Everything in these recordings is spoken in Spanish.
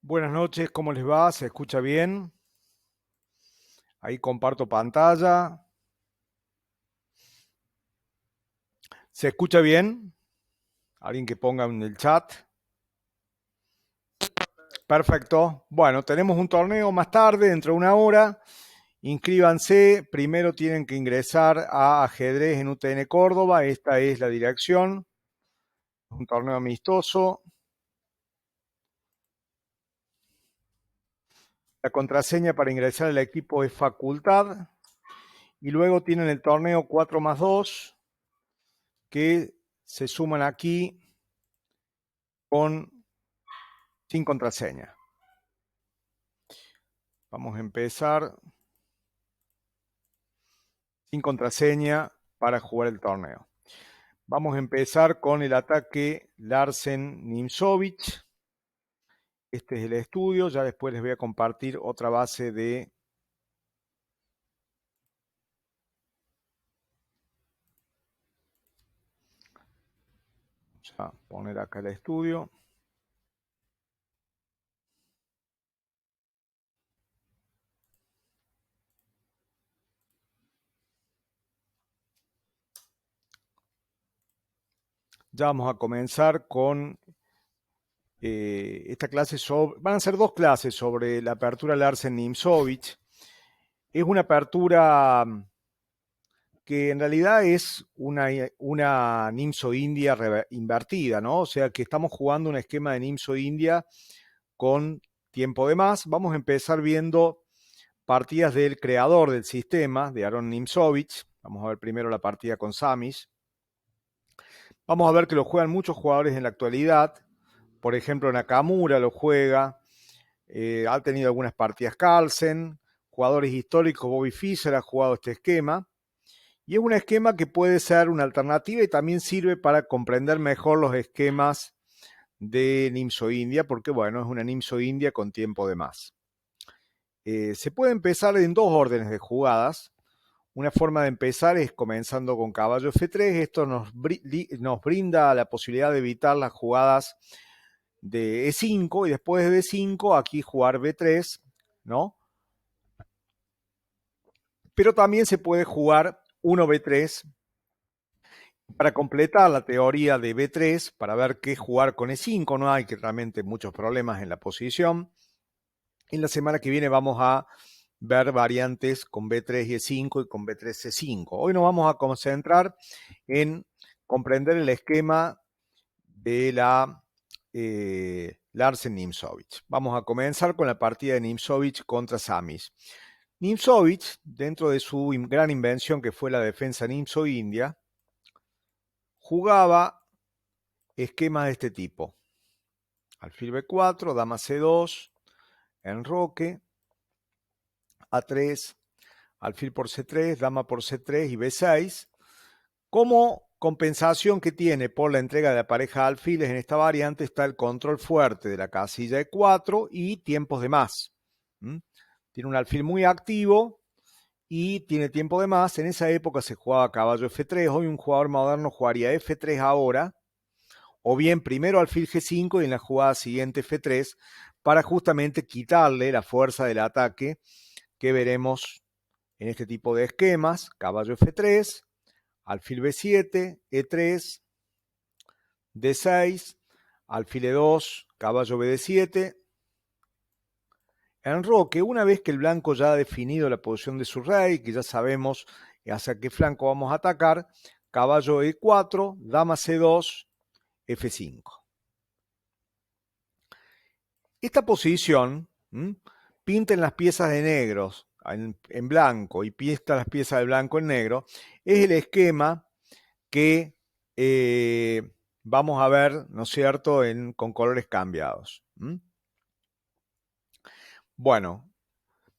Buenas noches, ¿cómo les va? ¿Se escucha bien? Ahí comparto pantalla. ¿Se escucha bien? Alguien que ponga en el chat. Perfecto. Bueno, tenemos un torneo más tarde, dentro de una hora. Inscríbanse. Primero tienen que ingresar a Ajedrez en UTN Córdoba. Esta es la dirección. Un torneo amistoso. La contraseña para ingresar al equipo es facultad. Y luego tienen el torneo 4+2 que se suman aquí sin contraseña. Vamos a empezar sin contraseña para jugar el torneo. Vamos a empezar con el ataque Larsen-Nimzowitsch. Este es el estudio. Ya después les voy a compartir otra base de... Vamos a poner acá el estudio. Ya vamos a comenzar con esta clase van a ser dos clases sobre la apertura Larsen-Nimzowitsch. Es una apertura que en realidad es una Nimzo India invertida, ¿no? O sea que estamos jugando un esquema de Nimzo India con tiempo de más. Vamos a empezar viendo partidas del creador del sistema, de Aron Nimzowitsch. Vamos a ver primero la partida con Samis. Vamos a ver que lo juegan muchos jugadores en la actualidad. Por ejemplo, Nakamura lo juega. Ha tenido algunas partidas Carlsen. Jugadores históricos, Bobby Fischer ha jugado este esquema. Y es un esquema que puede ser una alternativa y también sirve para comprender mejor los esquemas de Nimzo India, porque bueno, es una Nimzo India con tiempo de más. Se puede empezar en dos órdenes de jugadas. Una forma de empezar es comenzando con caballo F3. Esto nos brinda la posibilidad de evitar las jugadas de E5 y después de D5 aquí jugar B3, ¿no? Pero también se puede jugar 1B3 para completar la teoría de B3, para ver qué jugar con E5. No hay que realmente muchos problemas en la posición. En la semana que viene vamos a ver variantes con B3 y E5 y con B3 C5. Hoy nos vamos a concentrar en comprender el esquema de la Larsen-Nimzowitsch. Vamos a comenzar con la partida de Nimzowitsch contra Samis. Nimzowitsch, dentro de su gran invención que fue la defensa Nimzo-India, jugaba esquemas de este tipo. Alfil B4, dama C2, enroque, A3, alfil por C3, dama por C3 y B6, como compensación que tiene por la entrega de la pareja de alfiles en esta variante está el control fuerte de la casilla E4 y tiempos de más. Tiene un alfil muy activo y tiene tiempo de más. En esa época se jugaba caballo F3, hoy un jugador moderno jugaría F3 ahora, o bien primero alfil G5 y en la jugada siguiente F3 para justamente quitarle la fuerza del ataque que veremos en este tipo de esquemas. Caballo F3, alfil B7, E3, D6, alfil E2, caballo BD7. Enroque, una vez que el blanco ya ha definido la posición de su rey, que ya sabemos hacia qué flanco vamos a atacar, caballo E4, dama C2, F5. Esta posición, pinten las piezas de negros en blanco y pinta las piezas de blanco en negro, es el esquema que vamos a ver, ¿no es cierto?, con colores cambiados. Bueno,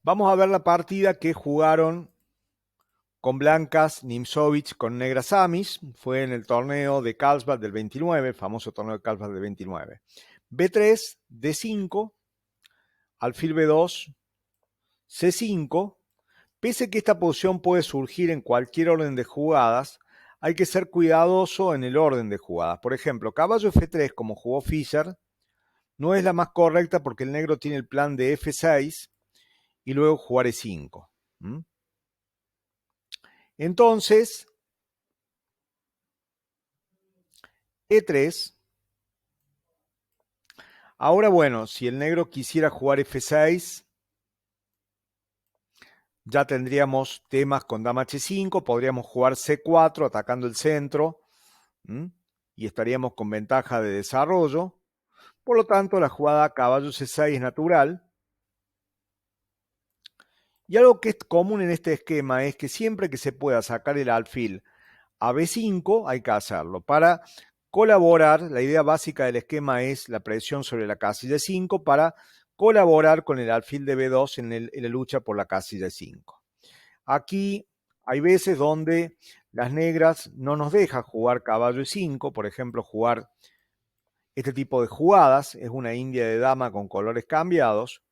vamos a ver la partida que jugaron con blancas Nimzowitsch con negras Samis. Fue en el torneo de Carlsbad del 29, el famoso torneo de Carlsbad del 29. B3, D5, alfil B2, C5. Pese que esta posición puede surgir en cualquier orden de jugadas, hay que ser cuidadoso en el orden de jugadas. Por ejemplo, caballo F3, como jugó Fischer, no es la más correcta porque el negro tiene el plan de F6 y luego jugar E5. Entonces, E3. Ahora, bueno, si el negro quisiera jugar F6, ya tendríamos temas con dama H5, podríamos jugar C4 atacando el centro, y estaríamos con ventaja de desarrollo. Por lo tanto, la jugada caballo C6 es natural. Y algo que es común en este esquema es que siempre que se pueda sacar el alfil a B5 hay que hacerlo. Para colaborar, la idea básica del esquema es la presión sobre la casilla 5 para colaborar con el alfil de B2 en la lucha por la casilla 5. Aquí hay veces donde las negras no nos dejan jugar caballo E5, por ejemplo, jugar este tipo de jugadas, es una india de dama con colores cambiados.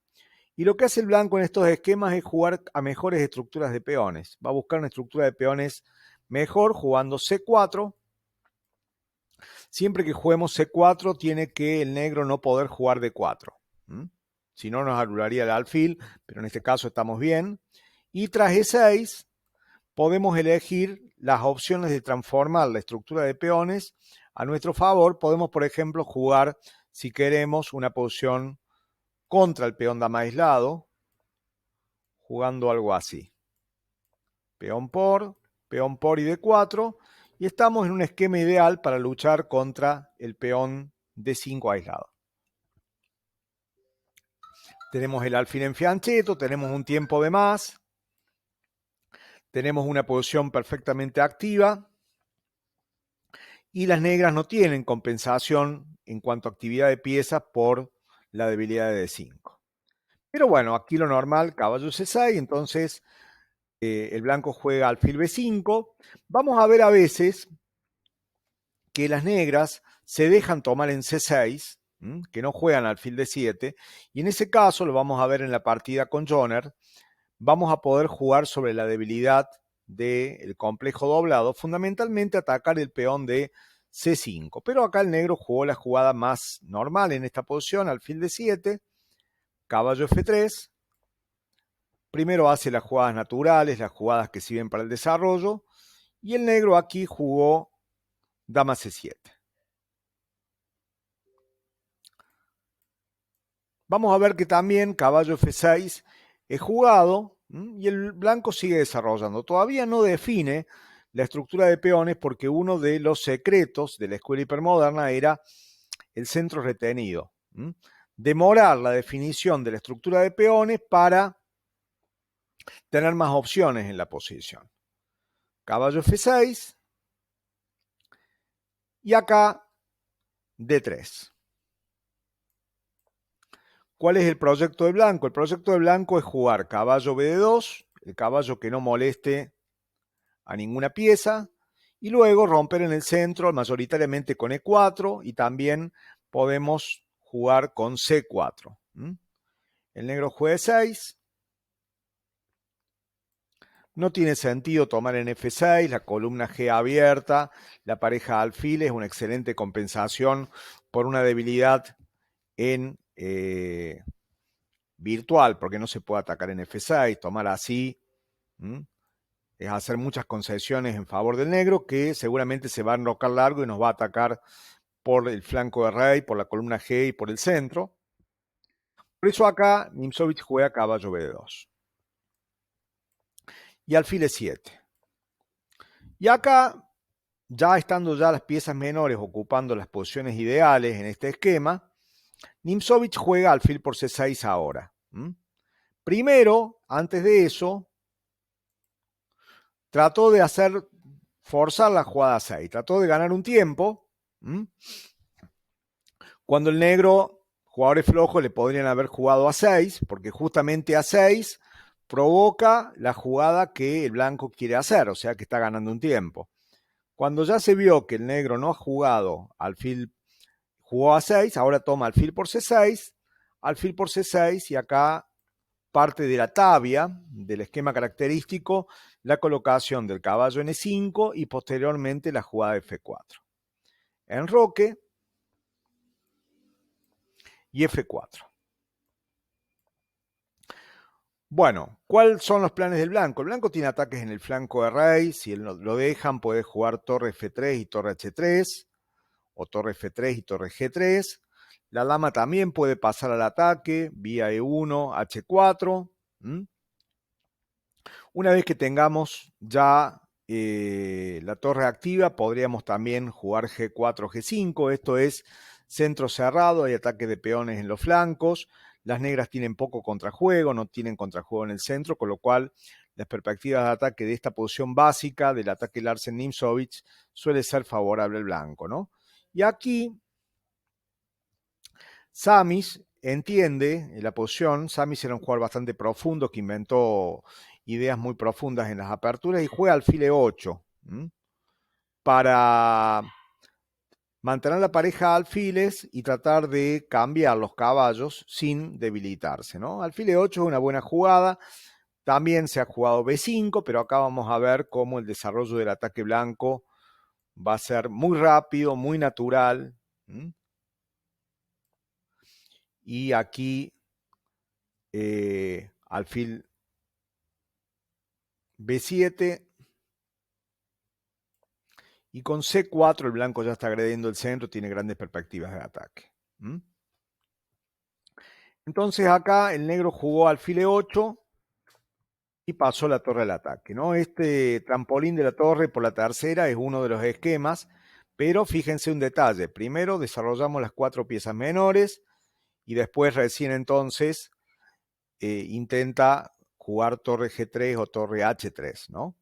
Y lo que hace el blanco en estos esquemas es jugar a mejores estructuras de peones. Va a buscar una estructura de peones mejor jugando C4. Siempre que juguemos C4 tiene que el negro no poder jugar D4. Si no nos anularía el alfil, pero en este caso estamos bien. Y tras E6 podemos elegir las opciones de transformar la estructura de peones a nuestro favor. Podemos, por ejemplo, jugar, si queremos, una posición contra el peón dama aislado, jugando algo así. Peón por y D4, y estamos en un esquema ideal para luchar contra el peón D5 aislado. Tenemos el alfil en fianchetto, tenemos un tiempo de más, tenemos una posición perfectamente activa, y las negras no tienen compensación en cuanto a actividad de piezas por la debilidad de D5. Pero bueno, aquí lo normal, caballo C6, entonces el blanco juega alfil B5. Vamos a ver a veces que las negras se dejan tomar en C6, que no juegan alfil D7, y en ese caso, lo vamos a ver en la partida con Joner, vamos a poder jugar sobre la debilidad del complejo doblado, fundamentalmente atacar el peón de C5. Pero acá el negro jugó la jugada más normal en esta posición, alfil D7, caballo F3. Primero hace las jugadas naturales, las jugadas que sirven para el desarrollo, y el negro aquí jugó dama C7. Vamos a ver que también caballo F6 es jugado y el blanco sigue desarrollando. Todavía no define la estructura de peones porque uno de los secretos de la escuela hipermoderna era el centro retenido. Demorar la definición de la estructura de peones para tener más opciones en la posición. Caballo F6 y acá D3. ¿Cuál es el proyecto de blanco? El proyecto de blanco es jugar caballo BD2, el caballo que no moleste a ninguna pieza, y luego romper en el centro mayoritariamente con E4 y también podemos jugar con C4. El negro juega E6. No tiene sentido tomar en F6, la columna G abierta, la pareja alfil es una excelente compensación por una debilidad en virtual, porque no se puede atacar en F6, tomar así, es hacer muchas concesiones en favor del negro, que seguramente se va a enrocar largo y nos va a atacar por el flanco de rey, por la columna G y por el centro. Por eso acá Nimzovich juega caballo B2. Y alfil E7. Y acá, ya estando ya las piezas menores ocupando las posiciones ideales en este esquema, Nimzovich juega alfil por C6 ahora. Primero, antes de eso, trató de forzar la jugada 6, trató de ganar un tiempo. Cuando el negro, jugadores flojos, le podrían haber jugado a 6, porque justamente a 6 provoca la jugada que el blanco quiere hacer, o sea que está ganando un tiempo. Cuando ya se vio que el negro no ha jugado alfil, jugó a 6, ahora toma alfil por C6, alfil por C6 y acá parte de la tabia del esquema característico, la colocación del caballo en E5 y posteriormente la jugada de F4. Enroque. y F4. Bueno, ¿cuáles son los planes del blanco? El blanco tiene ataques en el flanco de rey. Si lo dejan, puede jugar torre F3 y torre H3, o torre F3 y torre G3. La dama también puede pasar al ataque vía E1, H4. Una vez que tengamos ya la torre activa, podríamos también jugar G4, G5. Esto es centro cerrado, hay ataque de peones en los flancos. Las negras tienen poco contrajuego, no tienen contrajuego en el centro, con lo cual las perspectivas de ataque de esta posición básica del ataque Larsen-Nimzowitsch suele ser favorable al blanco, ¿no? Y aquí Samis entiende la posición. Samis era un jugador bastante profundo que inventó ideas muy profundas en las aperturas y juega alfil E8 para mantener la pareja de alfiles y tratar de cambiar los caballos sin debilitarse, ¿no? Alfil E8 es una buena jugada. También se ha jugado B5, pero acá vamos a ver cómo el desarrollo del ataque blanco va a ser muy rápido, muy natural. Y aquí alfil B7 y con C4 el blanco ya está agrediendo el centro, tiene grandes perspectivas de ataque. Entonces acá el negro jugó alfil E8 y pasó la torre al ataque, ¿no? Este trampolín de la torre por la tercera es uno de los esquemas, pero fíjense un detalle. Primero desarrollamos las 4 piezas menores y después recién entonces intenta jugar torre G3 o torre H3, ¿no?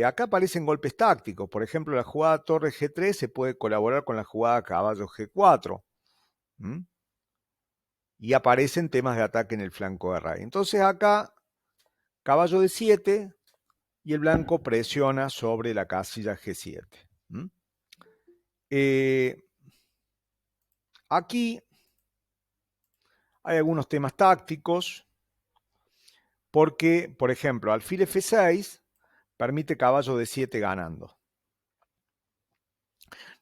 Acá aparecen golpes tácticos. Por ejemplo, la jugada torre G3 se puede colaborar con la jugada caballo G4. Y aparecen temas de ataque en el flanco de rey. Entonces acá, caballo de 7 y el blanco presiona sobre la casilla G7. Aquí hay algunos temas tácticos, porque, por ejemplo, alfil F6 permite caballo de 7 ganando.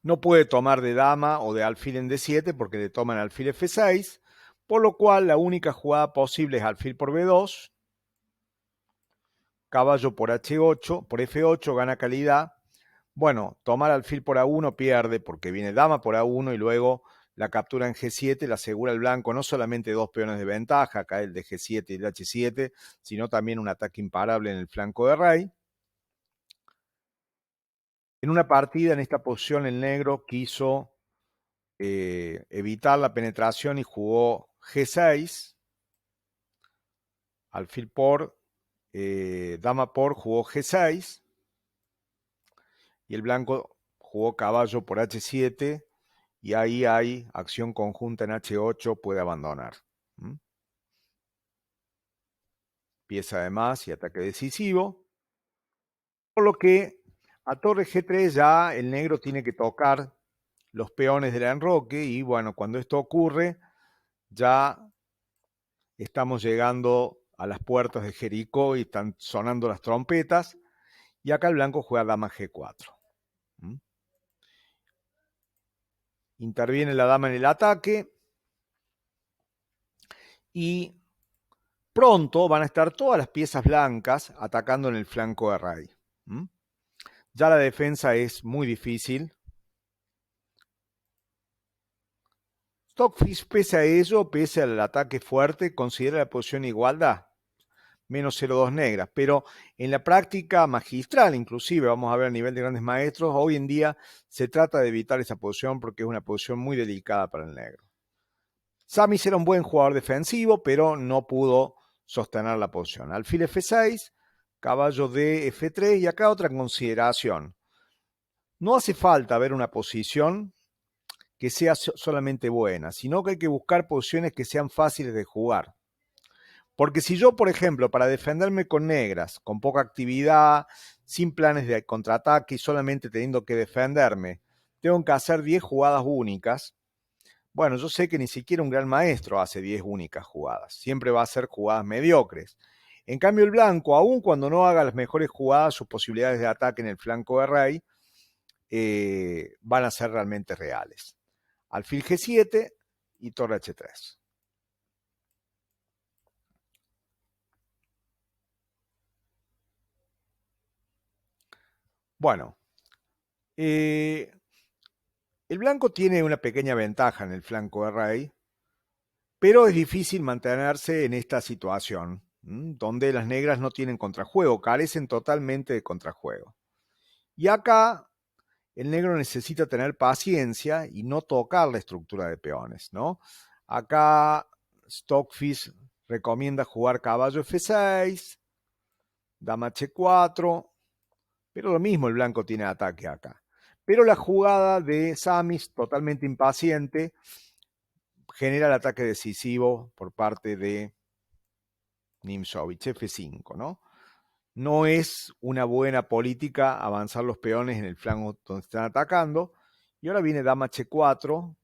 No puede tomar de dama o de alfil en D7 porque le toman alfil F6, por lo cual la única jugada posible es alfil por B2, caballo por H8, por F8 gana calidad. Bueno, tomar alfil por A1 pierde porque viene dama por A1 y luego la captura en G7 le asegura al blanco no solamente 2 peones de ventaja, acá el de G7 y el de H7, sino también un ataque imparable en el flanco de rey. En una partida en esta posición el negro quiso evitar la penetración y jugó G6, alfil por, dama por, jugó G6 y el blanco jugó caballo por H7 y ahí hay acción conjunta en H8, puede abandonar. Pieza de más y ataque decisivo, por lo que a torre G3 ya el negro tiene que tocar los peones del enroque y bueno, cuando esto ocurre ya estamos llegando a las puertas de Jericó y están sonando las trompetas y acá el blanco juega dama G4. Interviene la dama en el ataque y pronto van a estar todas las piezas blancas atacando en el flanco de rey. Ya la defensa es muy difícil. Stockfish, pese a ello, pese al ataque fuerte, considera la posición igualdad, menos 0,2 negras, pero en la práctica magistral, inclusive, vamos a ver a nivel de grandes maestros, hoy en día se trata de evitar esa posición porque es una posición muy delicada para el negro. Samis era un buen jugador defensivo, pero no pudo sostener la posición. Alfil F6, caballo de F3 y acá otra consideración. No hace falta ver una posición que sea solamente buena, sino que hay que buscar posiciones que sean fáciles de jugar. Porque si yo, por ejemplo, para defenderme con negras, con poca actividad, sin planes de contraataque y solamente teniendo que defenderme, tengo que hacer 10 jugadas únicas, bueno, yo sé que ni siquiera un gran maestro hace 10 únicas jugadas, siempre va a ser jugadas mediocres. En cambio el blanco, aun cuando no haga las mejores jugadas, sus posibilidades de ataque en el flanco de rey van a ser realmente reales. Alfil G7 y torre H3. Bueno, el blanco tiene una pequeña ventaja en el flanco de rey, pero es difícil mantenerse en esta situación, donde las negras no tienen contrajuego, carecen totalmente de contrajuego. Y acá el negro necesita tener paciencia y no tocar la estructura de peones, ¿no? Acá Stockfish recomienda jugar caballo F6, dama H4, pero lo mismo el blanco tiene ataque acá. Pero la jugada de Samis, totalmente impaciente, genera el ataque decisivo por parte de Nimzowitsch, F5, ¿no? No es una buena política avanzar los peones en el flanco donde están atacando. Y ahora viene dama H4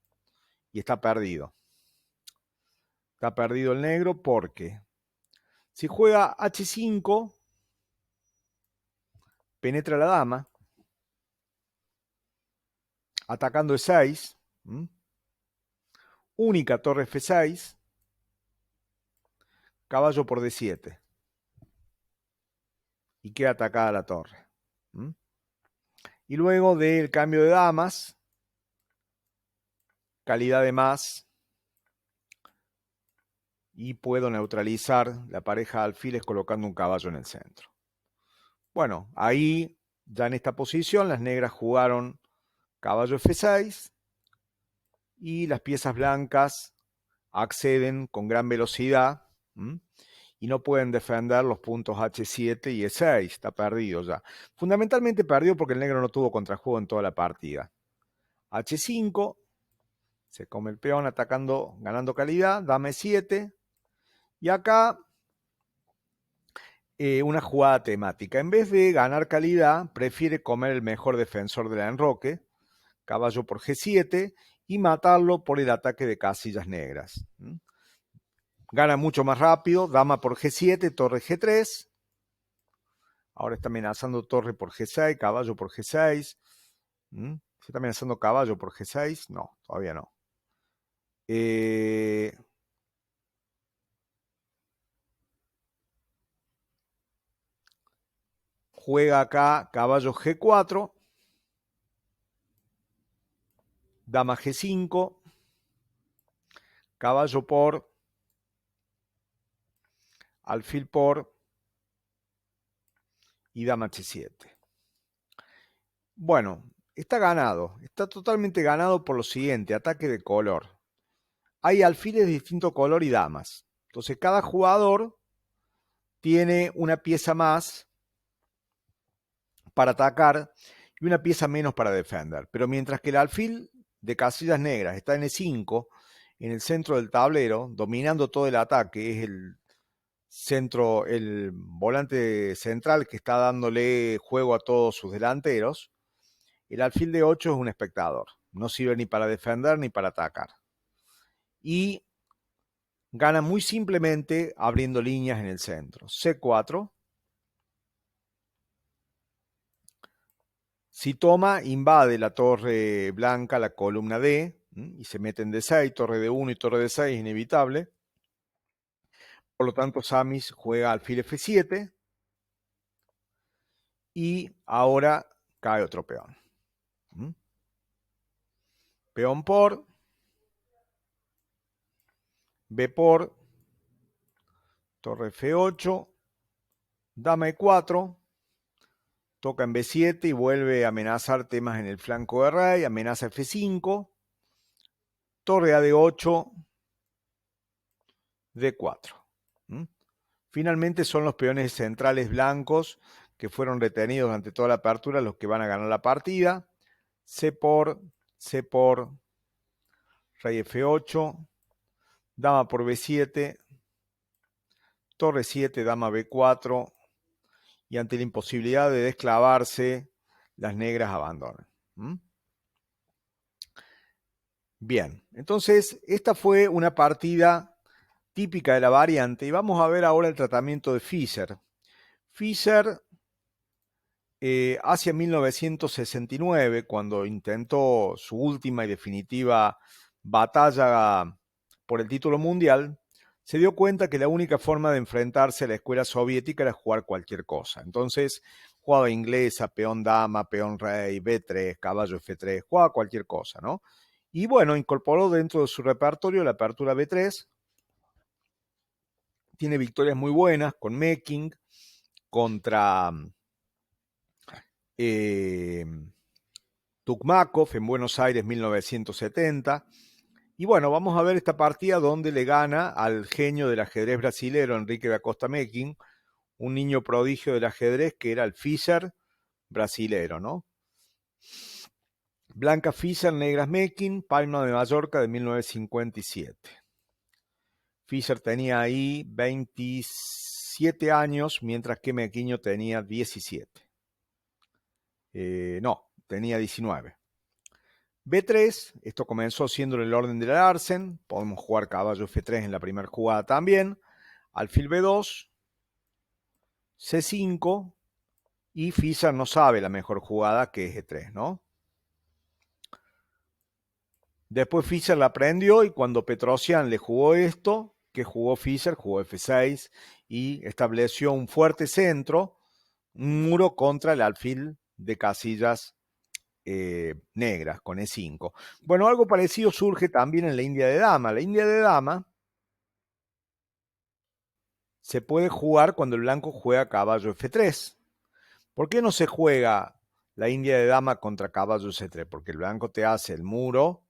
y está perdido. Está perdido el negro porque si juega H5, penetra la dama, atacando E6, única torre F6, caballo por D7. Y queda atacada la torre. Y luego del cambio de damas, calidad de más, y puedo neutralizar la pareja de alfiles colocando un caballo en el centro. Bueno, ahí, ya en esta posición, las negras jugaron caballo F6 y las piezas blancas acceden con gran velocidad y no pueden defender los puntos H7 y E6, está perdido ya. Fundamentalmente perdió porque el negro no tuvo contrajuego en toda la partida. H5, se come el peón atacando, ganando calidad, dama E7, y acá una jugada temática. En vez de ganar calidad, prefiere comer el mejor defensor de la enroque, caballo por G7, y matarlo por el ataque de casillas negras. Gana mucho más rápido, dama por G7, torre G3. Ahora está amenazando torre por G6, caballo por G6. ¿Se está amenazando caballo por G6? No, todavía no. Juega acá caballo G4, dama G5, caballo por, alfil por y dama H7. Bueno, está ganado, está totalmente ganado por lo siguiente, ataque de color. Hay alfiles de distinto color y damas. Entonces cada jugador tiene una pieza más para atacar y una pieza menos para defender. Pero mientras que el alfil de casillas negras está en E5, en el centro del tablero, dominando todo el ataque, es el centro, el volante central que está dándole juego a todos sus delanteros, el alfil de 8 es un espectador, no sirve ni para defender ni para atacar. Y gana muy simplemente abriendo líneas en el centro. C4. Si toma, invade la torre blanca, la columna D, y se mete en D6, torre D1 y torre D6, inevitable. Por lo tanto, Samis juega alfil F7 y ahora cae otro peón. Peón por, B por, torre F8, dama E4, toca en B7 y vuelve a amenazar temas en el flanco de rey, amenaza F5, torre A de 8, D4. Finalmente son los peones centrales blancos que fueron retenidos durante toda la apertura los que van a ganar la partida. C por, rey F8, dama por B7, torre 7, dama B4, y ante la imposibilidad de desclavarse, las negras abandonan. Bien, entonces esta fue una partida típica de la variante y vamos a ver ahora el tratamiento de Fischer. Fischer, hacia 1969, cuando intentó su última y definitiva batalla por el título mundial, se dio cuenta que la única forma de enfrentarse a la escuela soviética era jugar cualquier cosa. Entonces, jugaba inglesa, peón dama, peón rey, B3, caballo F3, jugaba cualquier cosa, ¿no? Y bueno, incorporó dentro de su repertorio la apertura B3. Tiene victorias muy buenas con Meking, contra Tukmakov en Buenos Aires 1970. Y bueno, vamos a ver esta partida donde le gana al genio del ajedrez brasilero, Enrique da Costa Meking, un niño prodigio del ajedrez que era el Fischer brasilero, ¿no? Blanca Fischer, negras Meking, Palma de Mallorca de 1957. Fischer tenía ahí 27 años, mientras que Mequiño tenía 17. No, tenía 19. B3, esto comenzó siendo el orden de la Larsen, podemos jugar caballo F3 en la primera jugada también, alfil B2, C5, y Fischer no sabe la mejor jugada que es E3, ¿no? Después Fischer la aprendió y cuando Petrosian le jugó esto, que jugó Fischer, jugó F6 y estableció un fuerte centro, un muro contra el alfil de casillas negras con E5. Bueno, algo parecido surge también en la India de dama. La India de dama se puede jugar cuando el blanco juega caballo F3. ¿Por qué no se juega la India de dama contra caballo C3? Porque el blanco te hace el muro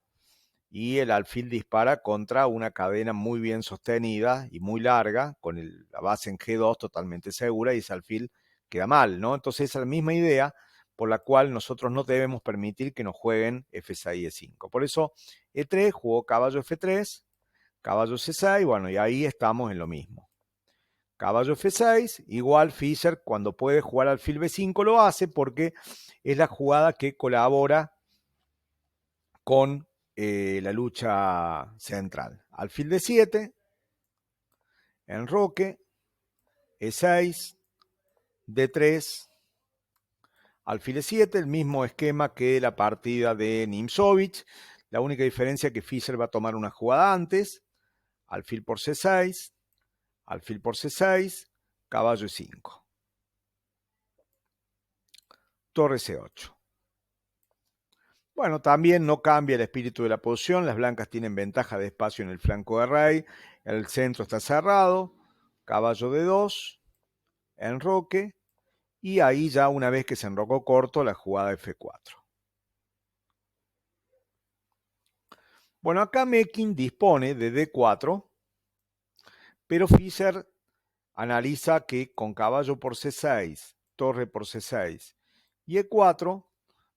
y el alfil dispara contra una cadena muy bien sostenida y muy larga, con la base en G2 totalmente segura, y ese alfil queda mal, ¿no? Entonces esa es la misma idea por la cual nosotros no debemos permitir que nos jueguen F6 y E5. Por eso E3 jugó caballo F3, caballo C6, bueno, y ahí estamos en lo mismo. Caballo F6, igual Fischer cuando puede jugar alfil B5 lo hace porque es la jugada que colabora con la lucha central. Alfil D7, enroque, E6, D3, alfil E7, el mismo esquema que la partida de Nimzovich. La única diferencia es que Fischer va a tomar una jugada antes, alfil por C6, alfil por C6, caballo E5. Torre C8. Bueno, también no cambia el espíritu de la posición, las blancas tienen ventaja de espacio en el flanco de rey, el centro está cerrado, caballo D2, enroque, y ahí ya una vez que se enrocó corto, la jugada F4. Bueno, acá Meking dispone de D4, pero Fischer analiza que con caballo por C6, torre por C6 y E4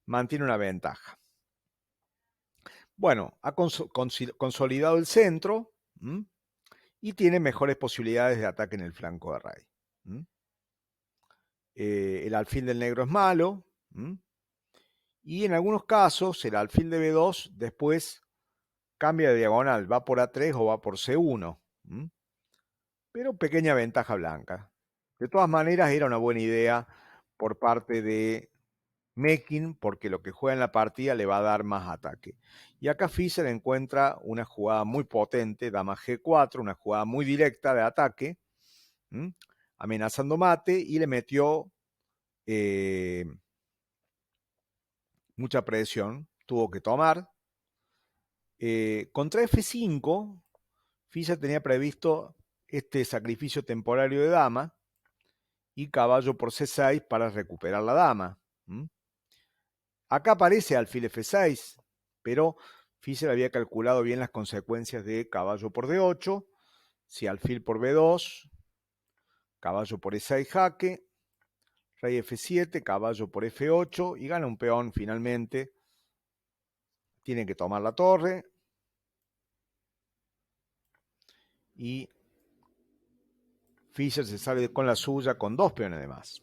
mantiene una ventaja. Bueno, ha consolidado el centro y tiene mejores posibilidades de ataque en el flanco de rey. El alfil del negro es malo. Y en algunos casos el alfil de B2 después cambia de diagonal, va por A3 o va por C1. Pero pequeña ventaja blanca. De todas maneras era una buena idea por parte de Meking porque lo que juega en la partida le va a dar más ataque. Y acá Fischer encuentra una jugada muy potente, dama G4, una jugada muy directa de ataque, amenazando mate, y le metió mucha presión, tuvo que tomar. Contra F5, Fischer tenía previsto este sacrificio temporario de dama y caballo por C6 para recuperar la dama. Acá aparece alfil F6, pero Fischer había calculado bien las consecuencias de caballo por D8, si alfil por B2, caballo por E6 jaque, rey F7, caballo por F8 y gana un peón finalmente. Tiene que tomar la torre y Fischer se sale con la suya con dos peones de más.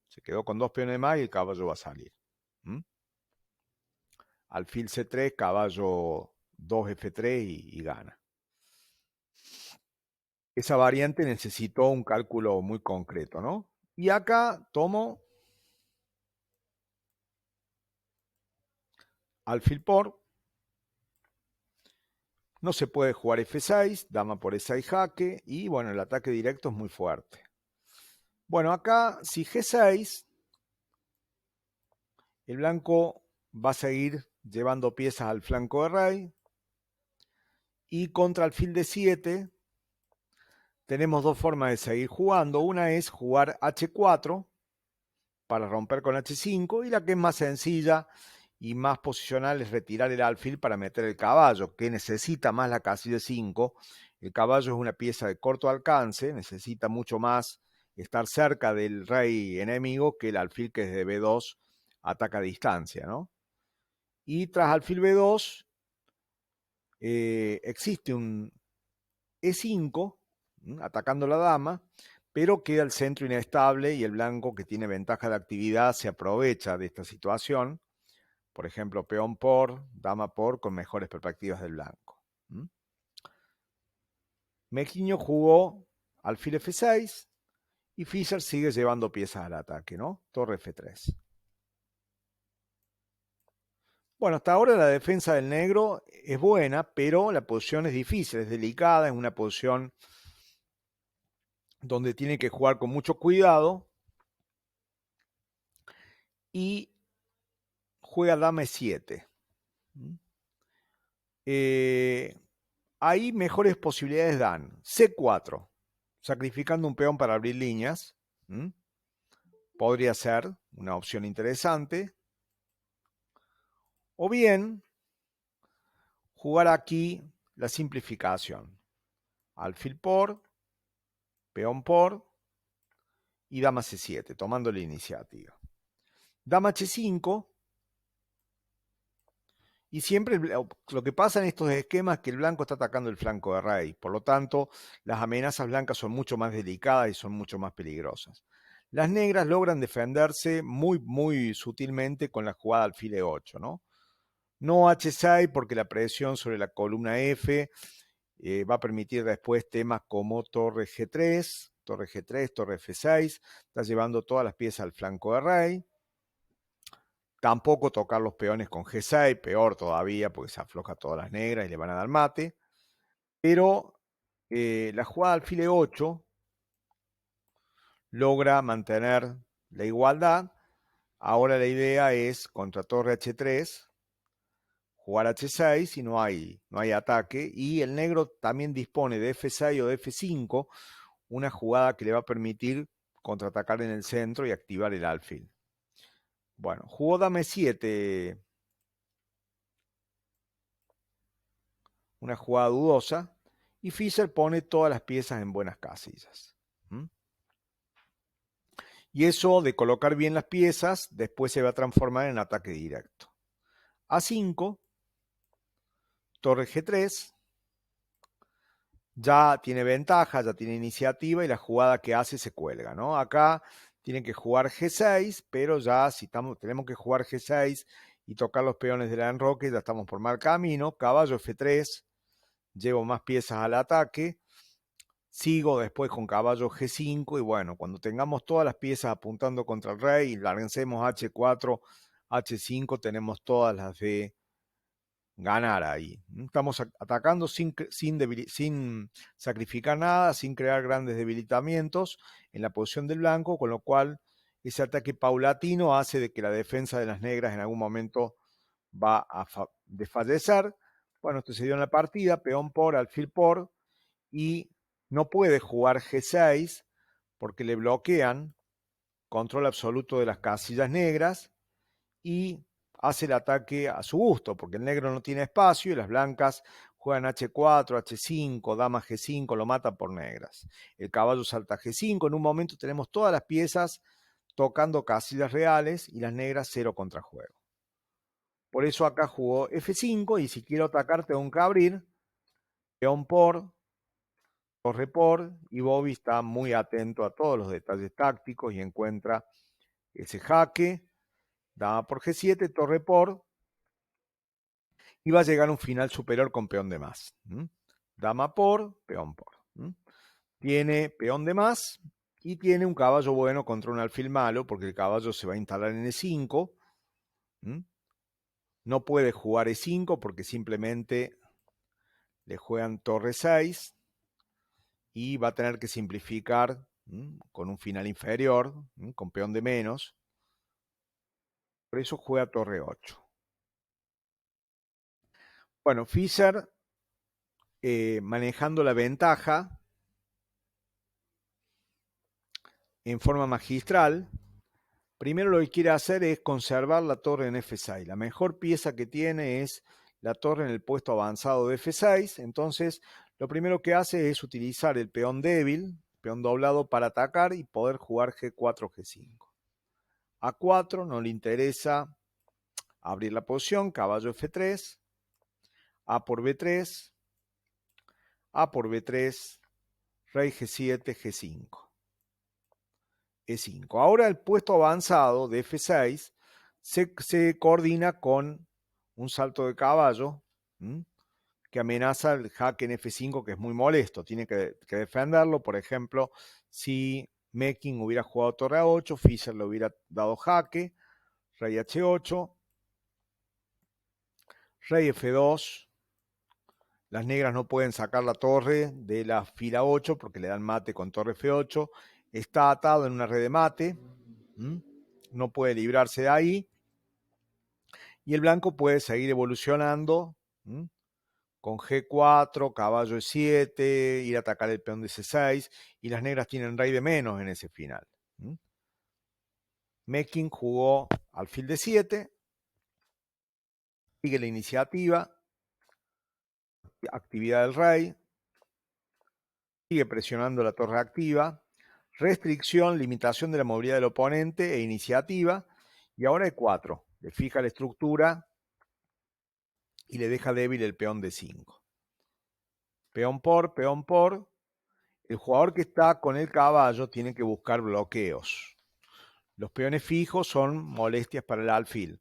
Se quedó con dos peones de más y el caballo va a salir. Alfil C3, caballo 2 F3 y gana. Esa variante necesitó un cálculo muy concreto, ¿no? Y acá tomo alfil por No se puede jugar F6, dama por E6 jaque, y bueno, el ataque directo es muy fuerte. Bueno, acá si G6, el blanco va a seguir llevando piezas al flanco de rey, y contra alfil D7 tenemos dos formas de seguir jugando. Una es jugar H4 para romper con H5, y la que es más sencilla y más posicional es retirar el alfil para meter el caballo, que necesita más la casilla 5. El caballo es una pieza de corto alcance, necesita mucho más estar cerca del rey enemigo que el alfil, que desde B2 ataca a distancia, ¿no? Y tras alfil B2 existe un E5 atacando la dama, pero queda el centro inestable y el blanco, que tiene ventaja de actividad, se aprovecha de esta situación. Por ejemplo, peón por, dama por, con mejores perspectivas del blanco. Mequiño jugó alfil F6 y Fischer sigue llevando piezas al ataque, ¿no? Torre F3. Bueno, hasta ahora la defensa del negro es buena, pero la posición es difícil, es delicada, es una posición donde tiene que jugar con mucho cuidado, y juega dama E7. Ahí mejores posibilidades dan C4, sacrificando un peón para abrir líneas. Podría ser una opción interesante. O bien jugar aquí la simplificación. Alfil por, peón por y dama C7, tomando la iniciativa. Dama H5. Y siempre lo que pasa en estos esquemas es que el blanco está atacando el flanco de rey. Por lo tanto, las amenazas blancas son mucho más delicadas y son mucho más peligrosas. Las negras logran defenderse muy, muy sutilmente con la jugada alfil E8, ¿no? No H6, porque la presión sobre la columna F va a permitir después temas como torre G3, torre G3, torre F6. Está llevando todas las piezas al flanco de rey. Tampoco tocar los peones con G6, peor todavía, porque se afloja todas las negras y le van a dar mate. Pero la jugada alfil E8 logra mantener la igualdad. Ahora la idea es contra torre H3, jugar H6 y no hay ataque. Y el negro también dispone de F6 o de F5, una jugada que le va a permitir contraatacar en el centro y activar el alfil. Bueno, jugó dama E7, una jugada dudosa, y Fischer pone todas las piezas en buenas casillas. Y eso de colocar bien las piezas después se va a transformar en ataque directo. A5, torre G3, ya tiene ventaja, ya tiene iniciativa y la jugada que hace se cuelga, ¿no? Acá tienen que jugar G6, pero ya si tenemos que jugar G6 y tocar los peones del enroque, ya estamos por mal camino. Caballo F3, llevo más piezas al ataque. Sigo después con caballo G5 y bueno, cuando tengamos todas las piezas apuntando contra el rey y lancemos H4, H5, tenemos todas las de ganar ahí. Estamos atacando sin sacrificar nada, sin crear grandes debilitamientos en la posición del blanco, con lo cual ese ataque paulatino hace de que la defensa de las negras en algún momento va a desfallecer. Bueno, esto se dio en la partida, peón por, alfil por, y no puede jugar G6 porque le bloquean control absoluto de las casillas negras y hace el ataque a su gusto, porque el negro no tiene espacio y las blancas juegan H4, H5, dama G5, lo mata por negras. El caballo salta G5, en un momento tenemos todas las piezas tocando casillas reales y las negras cero contrajuego. Por eso acá jugó F5 y si quiero atacar tengo que abrir, peón por, torre por, y Bobby está muy atento a todos los detalles tácticos y encuentra ese jaque, dama por G7, torre por, y va a llegar a un final superior con peón de más. Dama por, peón por. Tiene peón de más y tiene un caballo bueno contra un alfil malo, porque el caballo se va a instalar en E5. No puede jugar E5 porque simplemente le juegan torre 6 y va a tener que simplificar con un final inferior, con peón de menos. Por eso juega torre 8. Bueno, Fischer manejando la ventaja en forma magistral. Primero lo que quiere hacer es conservar la torre en F6. La mejor pieza que tiene es la torre en el puesto avanzado de F6. Entonces, lo primero que hace es utilizar el peón débil, peón doblado para atacar y poder jugar G4, G5. A4 no le interesa abrir la posición, caballo F3, A por B3, A por B3, rey G7, G5. E5. Ahora el puesto avanzado de F6 se coordina con un salto de caballo que amenaza el jaque en F5, que es muy molesto. Tiene que defenderlo. Por ejemplo, si Meking hubiera jugado torre A8, Fischer le hubiera dado jaque, rey H8, rey F2. Las negras no pueden sacar la torre de la fila 8 porque le dan mate con torre F8. Está atado en una red de mate. No puede librarse de ahí. Y el blanco puede seguir evolucionando con G4, caballo E7, ir a atacar el peón de C6. Y las negras tienen rey de menos en ese final. Meking jugó alfil de 7. Sigue la iniciativa. Actividad del rey. Sigue presionando la torre activa. Restricción, limitación de la movilidad del oponente e iniciativa. Y ahora E4. Le fija la estructura y le deja débil el peón de 5. Peón por, peón por. El jugador que está con el caballo tiene que buscar bloqueos. Los peones fijos son molestias para el alfil.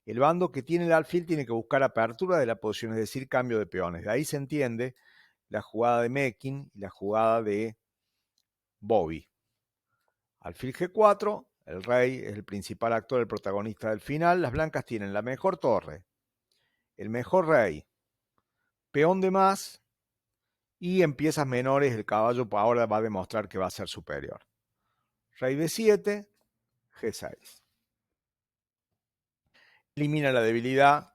El bando que tiene el alfil tiene que buscar apertura de la posición, es decir, cambio de peones. De ahí se entiende la jugada de Meking y la jugada de Bobby. Alfil G4, el rey es el principal actor, el protagonista del final. Las blancas tienen la mejor torre, el mejor rey, peón de más, y en piezas menores el caballo ahora va a demostrar que va a ser superior. Rey B7, G6. Elimina la debilidad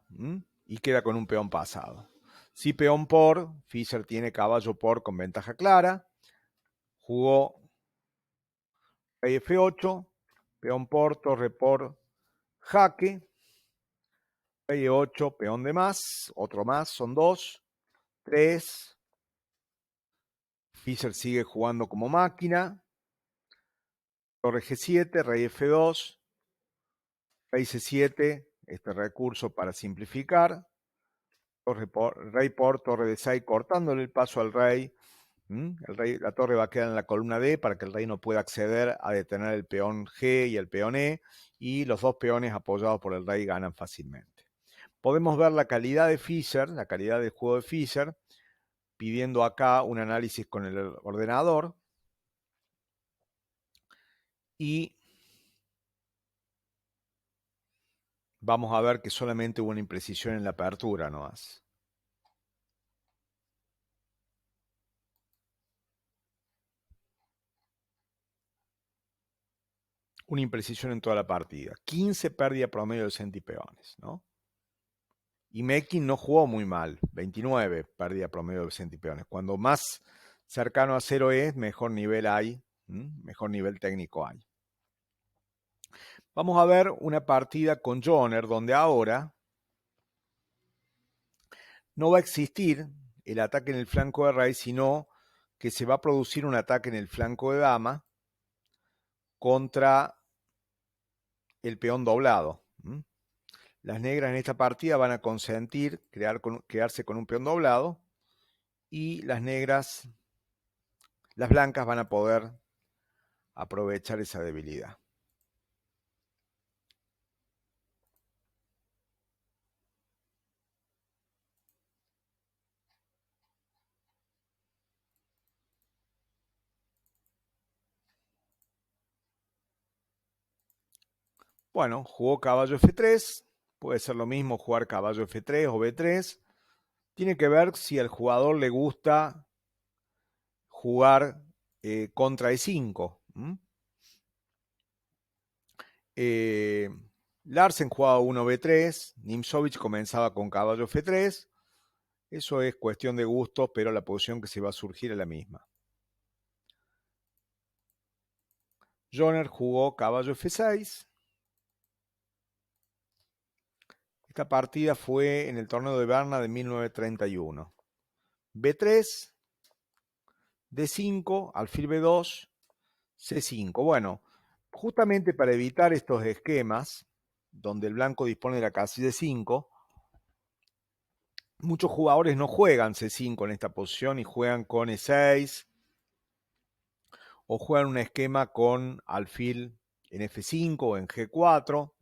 y queda con un peón pasado. Si peón por, Fischer tiene caballo por con ventaja clara. Jugó rey F8, peón por, torre por, jaque. Rey E8, peón de más, otro más, son 2, 3. Fischer sigue jugando como máquina. Torre G7, rey F2, rey C7, este recurso para simplificar. Rey por, torre D6, cortándole el paso al rey. La torre va a quedar en la columna D para que el rey no pueda acceder a detener el peón G y el peón E, y los dos peones apoyados por el rey ganan fácilmente. Podemos ver la calidad de Fischer, la calidad del juego de Fischer, pidiendo acá un análisis con el ordenador. Y vamos a ver que solamente hubo una imprecisión en la apertura nomás. Una imprecisión en toda la partida. 15 pérdida promedio de centipeones, ¿no? Y Meking no jugó muy mal. 29 pérdida promedio de centipeones. Cuando más cercano a 0 es, mejor nivel hay, mejor nivel técnico hay. Vamos a ver una partida con Joner donde ahora no va a existir el ataque en el flanco de rey, sino que se va a producir un ataque en el flanco de dama contra el peón doblado. Las negras en esta partida van a consentir quedarse con un peón doblado, y las blancas van a poder aprovechar esa debilidad. Bueno, jugó caballo F3, puede ser lo mismo jugar caballo F3 o B3. tiene que ver si al jugador le gusta jugar contra E5. Larsen jugaba 1b3, Nimzovich comenzaba con caballo f3. Eso es cuestión de gustos, pero la posición que se va a surgir es la misma. Joner jugó caballo f6. Esta partida fue en el torneo de Berna de 1931. B3, D5, alfil B2, C5. Bueno, justamente para evitar estos esquemas, donde el blanco dispone de la casilla C5, muchos jugadores no juegan C5 en esta posición y juegan con E6 o juegan un esquema con alfil en F5 o en G4,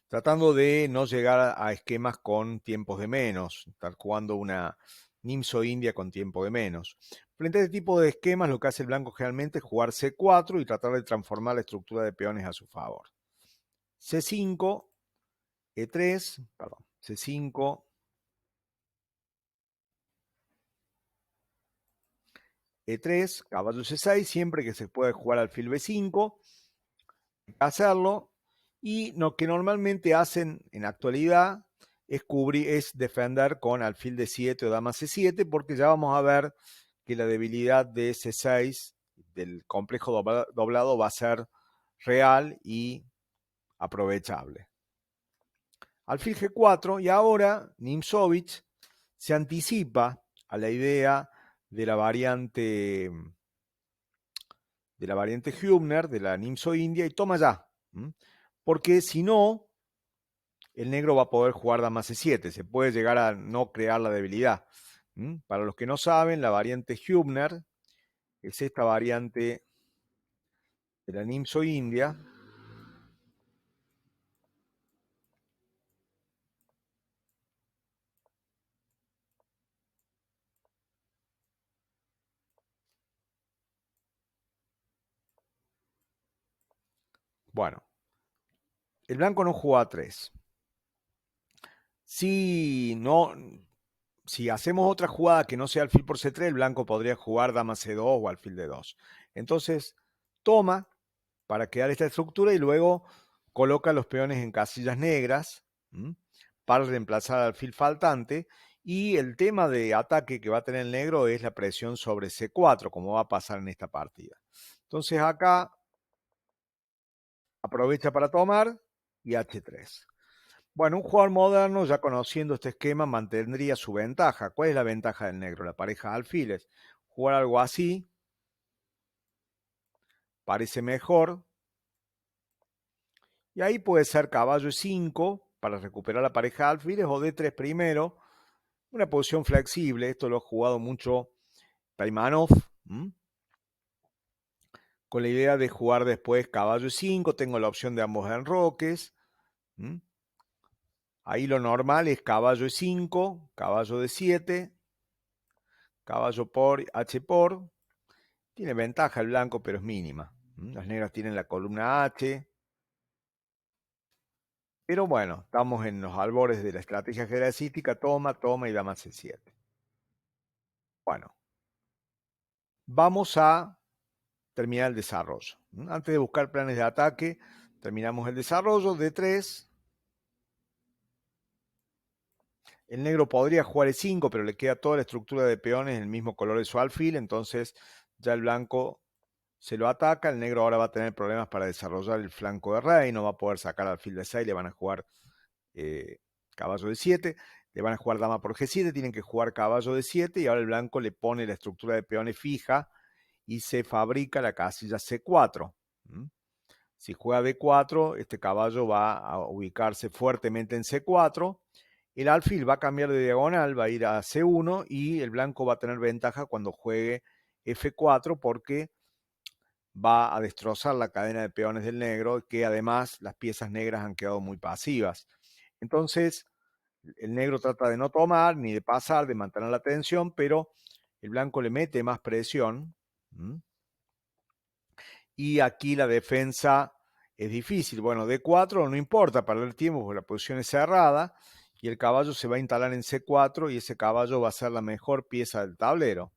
tratando de no llegar a esquemas con tiempos de menos, estar jugando una Nimzo India con tiempo de menos. Frente a este tipo de esquemas, lo que hace el blanco generalmente es jugar C4 y tratar de transformar la estructura de peones a su favor. C5, E3, perdón, C5, E3, caballo C6, siempre que se puede jugar alfil B5, hacerlo, y lo que normalmente hacen en actualidad es defender con alfil D7 o dama C7, porque ya vamos a ver que la debilidad de C6 del complejo doblado va a ser real y aprovechable. Alfil G4, y ahora Nimzovich se anticipa a la idea de la variante Hübner, de la Nimzo India, y toma ya. Porque si no, el negro va a poder jugar dama C7, se puede llegar a no crear la debilidad. Para los que no saben, la variante Hübner es esta variante de la Nimzo India. Bueno, el blanco no jugó a 3. Si hacemos otra jugada que no sea alfil por C3, el blanco podría jugar dama C2 o alfil D2. Entonces, toma para crear esta estructura y luego coloca los peones en casillas negras para reemplazar al alfil faltante. Y el tema de ataque que va a tener el negro es la presión sobre C4, como va a pasar en esta partida. Entonces acá aprovecha para tomar y H3. Bueno, un jugador moderno, ya conociendo este esquema, mantendría su ventaja. ¿Cuál es la ventaja del negro? La pareja de alfiles. Jugar algo así parece mejor. Y ahí puede ser caballo E5 para recuperar la pareja de alfiles o D3 primero. Una posición flexible. Esto lo ha jugado mucho Taimanov. Con la idea de jugar después caballo E5. Tengo la opción de ambos enroques. Ahí lo normal es caballo E5, caballo D7, caballo por H por. Tiene ventaja el blanco, pero es mínima. Las negras tienen la columna H. Pero bueno, estamos en los albores de la estrategia ajedrecística. Toma, toma y dama C7. Bueno, vamos a terminar el desarrollo. Antes de buscar planes de ataque, terminamos el desarrollo. D3. El negro podría jugar E5, pero le queda toda la estructura de peones en el mismo color de su alfil. Entonces ya el blanco se lo ataca. El negro ahora va a tener problemas para desarrollar el flanco de rey. No va a poder sacar alfil de 6. Le van a jugar caballo de 7. Le van a jugar dama por G7. Tienen que jugar caballo de 7. Y ahora el blanco le pone la estructura de peones fija y se fabrica la casilla C4. Si juega D4, este caballo va a ubicarse fuertemente en C4. El alfil va a cambiar de diagonal, va a ir a C1 y el blanco va a tener ventaja cuando juegue F4 porque va a destrozar la cadena de peones del negro, que además las piezas negras han quedado muy pasivas. Entonces, el negro trata de no tomar ni de pasar, de mantener la tensión, pero el blanco le mete más presión. Y aquí la defensa es difícil. Bueno, D4 no importa perder tiempo porque la posición es cerrada. y el caballo se va a instalar en C4 y ese caballo va a ser la mejor pieza del tablero.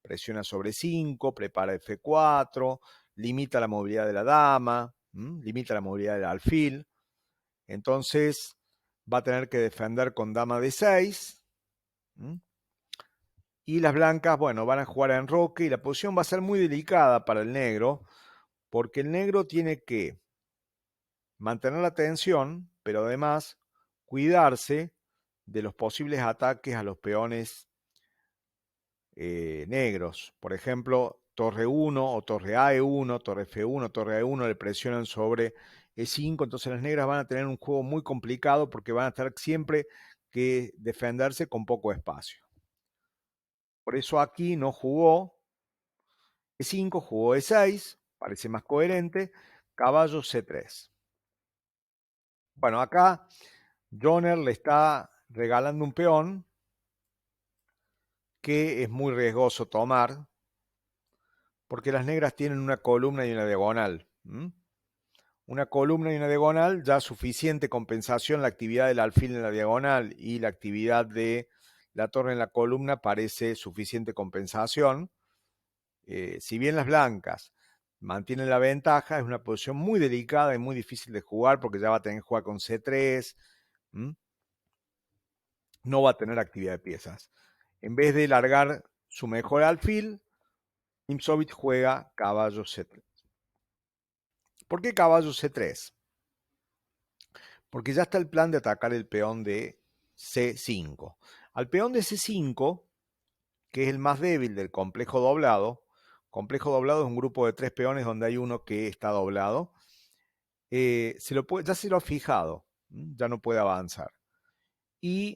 Presiona sobre 5, prepara F4, limita la movilidad de la dama, limita la movilidad del alfil. Entonces va a tener que defender con dama D6. Y las blancas, bueno, van a jugar a enroque y la posición va a ser muy delicada para el negro, porque el negro tiene que mantener la tensión, pero además cuidarse de los posibles ataques a los peones negros. Por ejemplo, torre 1 o torre AE1, torre F1, torre A1 le presionan sobre E5, entonces las negras van a tener un juego muy complicado porque van a estar siempre que defenderse con poco espacio. Por eso aquí no jugó E5, jugó E6, parece más coherente, caballo C3. Bueno, acá Joner le está regalando un peón que es muy riesgoso tomar, porque las negras tienen una columna y una diagonal. Una columna y una diagonal, ya suficiente compensación, la actividad del alfil en la diagonal y la actividad de la torre en la columna parece suficiente compensación. Si bien las blancas mantienen la ventaja, es una posición muy delicada y muy difícil de jugar porque ya va a tener que jugar con C3, no va a tener actividad de piezas. En vez de largar su mejor alfil, Nimzovich juega caballo C3. ¿Por qué caballo C3? Porque ya está el plan de atacar el peón de C5. Al peón de C5, que es el más débil del complejo doblado es un grupo de 3 peones donde hay uno que está doblado, ya se lo ha fijado, ya no puede avanzar. Y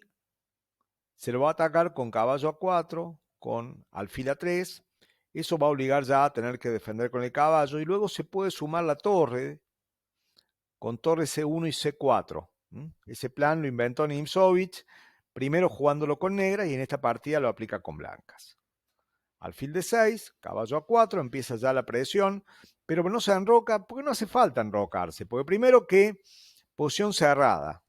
se lo va a atacar con caballo A4, con alfil A3. Eso va a obligar ya a tener que defender con el caballo y luego se puede sumar la torre con torre C1 y C4. Ese plan lo inventó Nimzovich, primero jugándolo con negras y en esta partida lo aplica con blancas. Alfil de 6, caballo A4, empieza ya la presión, pero no se enroca porque no hace falta enrocarse, porque primero que posición cerrada,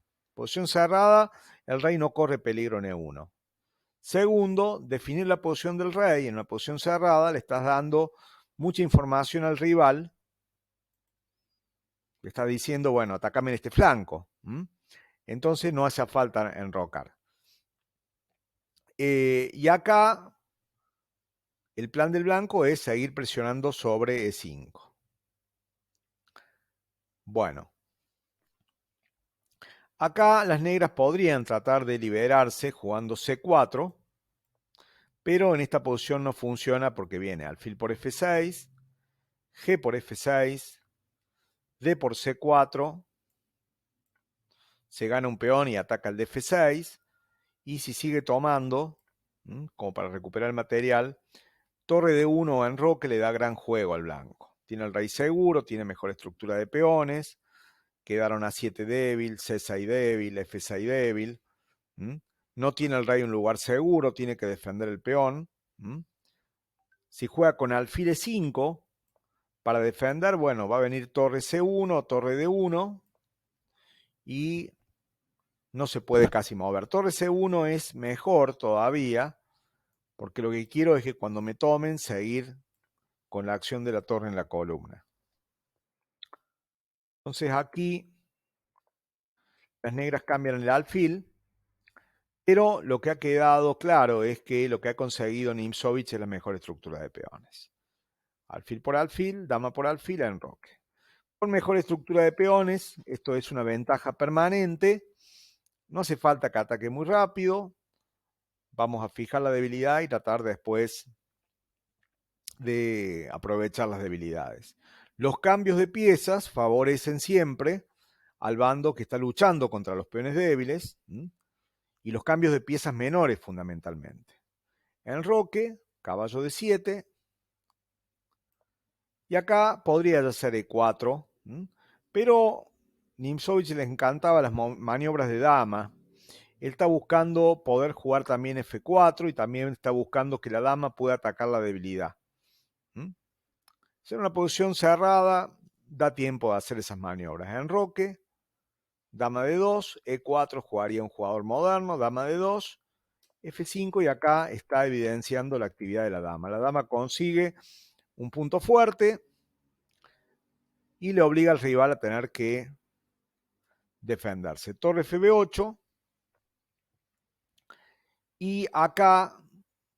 el rey no corre peligro en E1. Segundo, definir la posición del rey en una posición cerrada, le estás dando mucha información al rival, le está diciendo, bueno, atácame en este flanco. Entonces no hace falta enrocar. Y acá el plan del blanco es seguir presionando sobre E5. Bueno, acá las negras podrían tratar de liberarse jugando C4, pero en esta posición no funciona porque viene alfil por F6, G por F6, D por C4, se gana un peón y ataca el de F6, y si sigue tomando, como para recuperar el material, torre de 1 o enroque le da gran juego al blanco. Tiene el rey seguro, tiene mejor estructura de peones, quedaron A7 débil, C6 débil, F6 débil. No tiene el rey un lugar seguro, tiene que defender el peón. Si juega con alfil E5, para defender, bueno, va a venir torre C1, torre D1, y no se puede casi mover. Torre C1 es mejor todavía, porque lo que quiero es que cuando me tomen, seguir con la acción de la torre en la columna. Entonces aquí las negras cambian el alfil, pero lo que ha quedado claro es que lo que ha conseguido Nimzovich es la mejor estructura de peones. Alfil por alfil, dama por alfil, enroque. Con mejor estructura de peones, esto es una ventaja permanente. No hace falta que ataque muy rápido. Vamos a fijar la debilidad y tratar después de aprovechar las debilidades. Los cambios de piezas favorecen siempre al bando que está luchando contra los peones débiles, y los cambios de piezas menores fundamentalmente. Enroque, caballo de 7, y acá podría ya ser E4, pero Nimzovich le encantaba las maniobras de dama. Él está buscando poder jugar también F4 y también está buscando que la dama pueda atacar la debilidad. Ser una posición cerrada da tiempo de hacer esas maniobras. Enroque, dama de 2, E4 jugaría un jugador moderno, dama de 2, F5 y acá está evidenciando la actividad de la dama. La dama consigue un punto fuerte y le obliga al rival a tener que defenderse. Torre FB8 y acá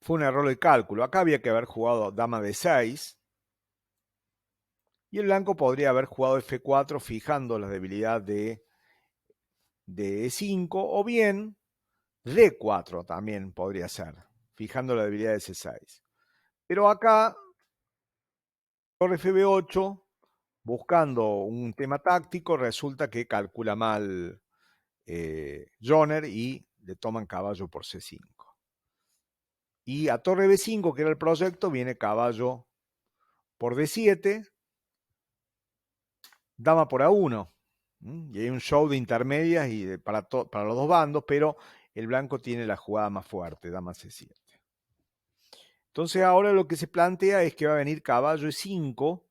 fue un error de cálculo. Acá había que haber jugado dama de 6 y el blanco podría haber jugado F4 fijando la debilidad de E5 o bien D4 también podría ser, fijando la debilidad de C6. Pero acá, torre FB8, buscando un tema táctico, resulta que calcula mal Joner y le toman caballo por C5. Y a torre B5, que era el proyecto, viene caballo por D7, dama por A1. Y hay un show de intermedias y para los dos bandos, pero el blanco tiene la jugada más fuerte, dama C7. Entonces ahora lo que se plantea es que va a venir caballo E5,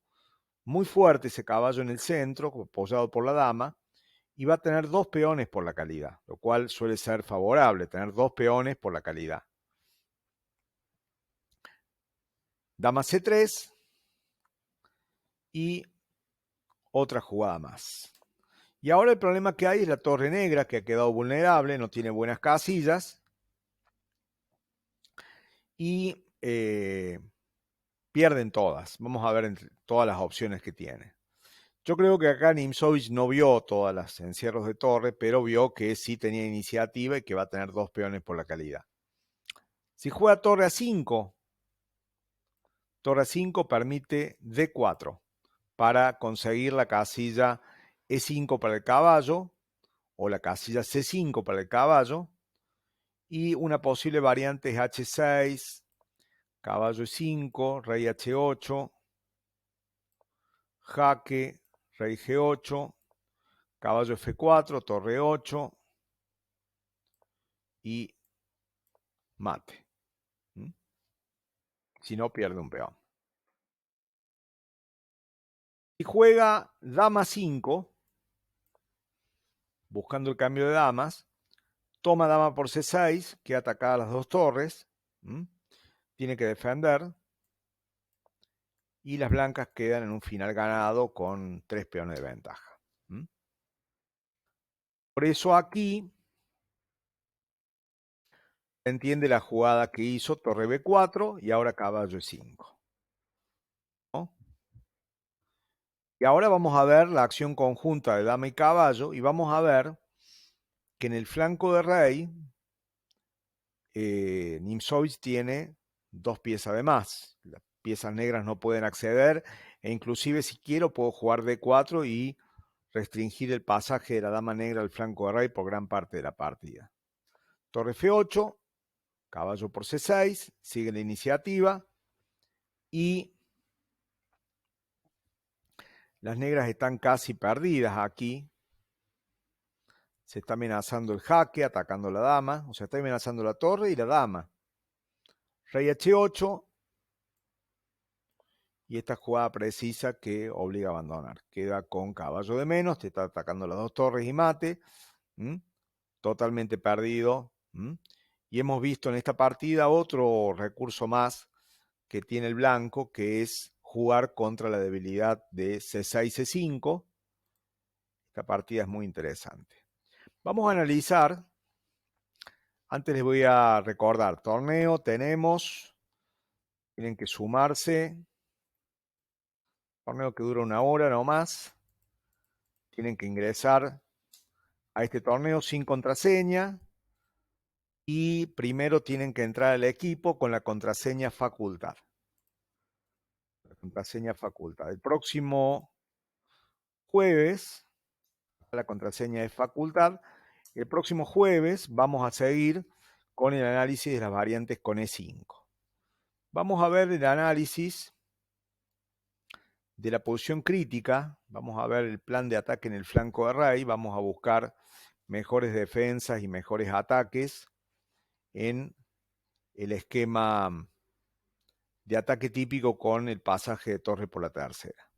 muy fuerte ese caballo en el centro, apoyado por la dama, y va a tener dos peones por la calidad, lo cual suele ser favorable, tener dos peones por la calidad. Dama C3 y otra jugada más. Y ahora el problema que hay es la torre negra, que ha quedado vulnerable, no tiene buenas casillas, y pierden todas. Vamos a ver todas las opciones que tiene. Yo creo que acá Nimzovich no vio todas las encierros de torre, pero vio que sí tenía iniciativa y que va a tener dos peones por la calidad. Si juega torre A5, torre A5 permite D4 para conseguir la casilla E5 para el caballo o la casilla C5 para el caballo y una posible variante es H6, caballo E5, rey H8, jaque, rey G8, caballo F4, torre 8 y mate. Si no, pierde un peón. Si juega dama 5, buscando el cambio de damas, toma dama por C6, que ataca a las dos torres, tiene que defender, y las blancas quedan en un final ganado con 3 peones de ventaja. Por eso aquí se entiende la jugada que hizo torre B4 y ahora caballo E5. ¿No? Y ahora vamos a ver la acción conjunta de dama y caballo y vamos a ver que en el flanco de rey Nimzovich tiene dos piezas de más. Las piezas negras no pueden acceder e inclusive si quiero puedo jugar D4 y restringir el pasaje de la dama negra al flanco de rey por gran parte de la partida. Torre F8, caballo por C6, sigue la iniciativa y las negras están casi perdidas aquí. Se está amenazando el jaque, atacando la dama, o sea, está amenazando la torre y la dama. Rey H8 y esta jugada precisa que obliga a abandonar. Queda con caballo de menos, te está atacando las dos torres y mate. Totalmente perdido. Y hemos visto en esta partida otro recurso más que tiene el blanco, que es jugar contra la debilidad de C6, C5. Esta partida es muy interesante. Vamos a analizar. Antes les voy a recordar, torneo tenemos, tienen que sumarse, torneo que dura 1 hora no más, tienen que ingresar a este torneo sin contraseña y primero tienen que entrar al equipo con la contraseña facultad. La contraseña facultad. El próximo jueves, la contraseña es facultad, el próximo jueves vamos a seguir con el análisis de las variantes con E5. Vamos a ver el análisis de la posición crítica, vamos a ver el plan de ataque en el flanco de rey, vamos a buscar mejores defensas y mejores ataques en el esquema de ataque típico con el pasaje de torre por la tercera.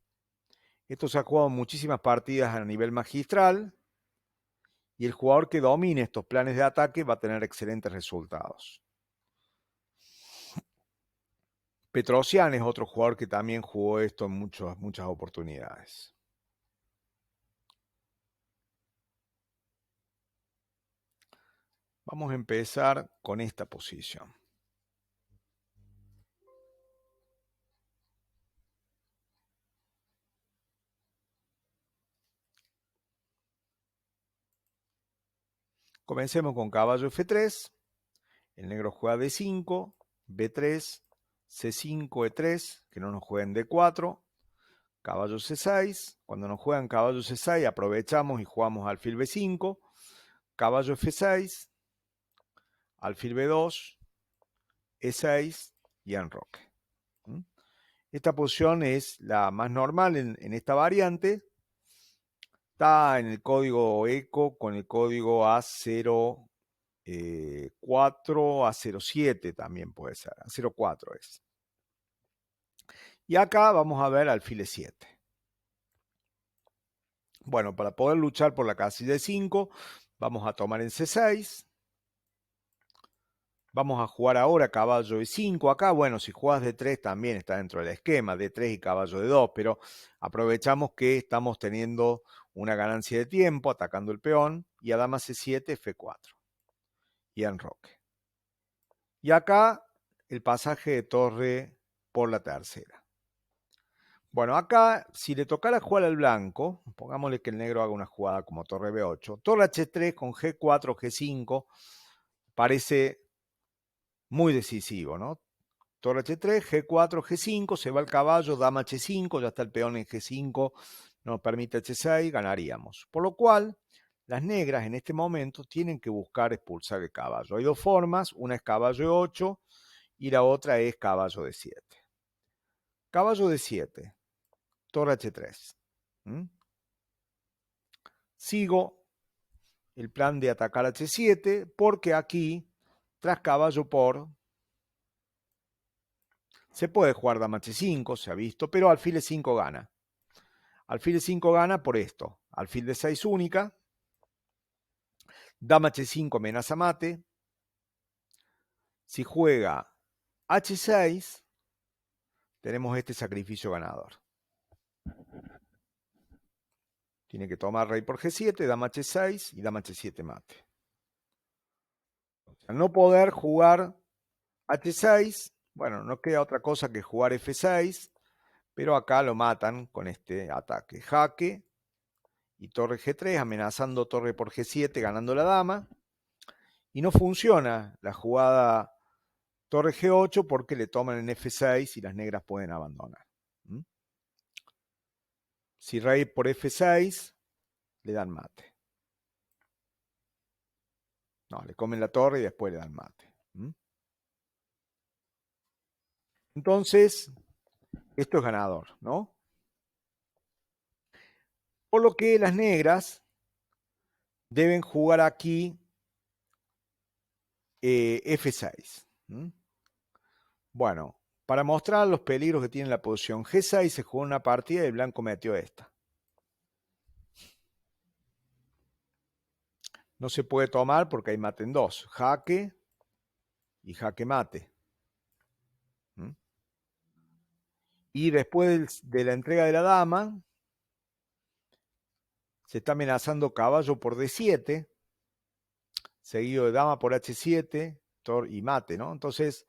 Esto se ha jugado en muchísimas partidas a nivel magistral y el jugador que domine estos planes de ataque va a tener excelentes resultados. Petrosyan es otro jugador que también jugó esto en muchas oportunidades. Vamos a empezar con esta posición. Comencemos con caballo F3. El negro juega D5, B3, C5, E3, que no nos jueguen D4, caballo C6. Cuando nos juegan caballo C6 aprovechamos y jugamos alfil B5, caballo F6, alfil B2, E6 y enroque. Esta posición es la más normal en esta variante. Está en el código ECO con el código A04, A07 también puede ser. A04 es. Y acá vamos a ver alfil E7. Bueno, para poder luchar por la casilla de 5, vamos a tomar en C6. Vamos a jugar ahora caballo E5. Acá, bueno, si juegas D3 también está dentro del esquema, D3 y caballo D2, pero aprovechamos que estamos teniendo una ganancia de tiempo atacando el peón, y a dama C7, F4 y enroque. Y acá el pasaje de torre por la tercera. Bueno, acá si le tocara jugar al blanco, pongámosle que el negro haga una jugada como torre B8, torre H3 con G4, G5, parece muy decisivo, ¿no? Torre H3, G4, G5, se va el caballo, dama H5, ya está el peón en G5, nos permite H6, ganaríamos. Por lo cual, las negras en este momento tienen que buscar expulsar el caballo. Hay dos formas, una es caballo E8 y la otra es caballo D7. Caballo D7, torre H3. Sigo el plan de atacar H7 porque aquí, tras caballo por, se puede jugar dama H5, se ha visto, pero alfil E5 gana. Alfil E5 gana por esto. Alfil D6 única. Dama H5 amenaza mate. Si juega H6, tenemos este sacrificio ganador. Tiene que tomar rey por G7, dama H6 y dama H7 mate. Al no poder jugar H6, bueno, no queda otra cosa que jugar F6, pero acá lo matan con este ataque. Jaque y torre G3, amenazando torre por G7, ganando la dama. Y no funciona la jugada torre G8 porque le toman en F6 y las negras pueden abandonar. Si rey por F6, le dan mate. No, le comen la torre y después le dan mate. Entonces, esto es ganador, ¿no? Por lo que las negras deben jugar aquí F6. Bueno, para mostrar los peligros que tiene la posición G6, se jugó una partida y el blanco metió esta. No se puede tomar porque hay mate en dos. Jaque y jaque mate. Y después de la entrega de la dama, se está amenazando caballo por D7, seguido de dama por H7 y mate, ¿no? Entonces,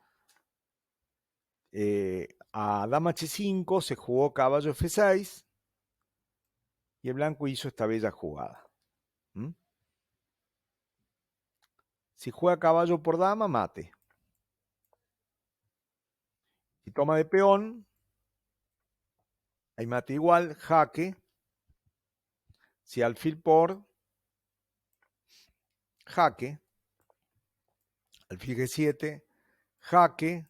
a dama H5 se jugó caballo F6 y el blanco hizo esta bella jugada. Si juega caballo por dama, mate. Si toma de peón, hay mate igual, jaque. Si alfil por, jaque. Alfil G7, jaque.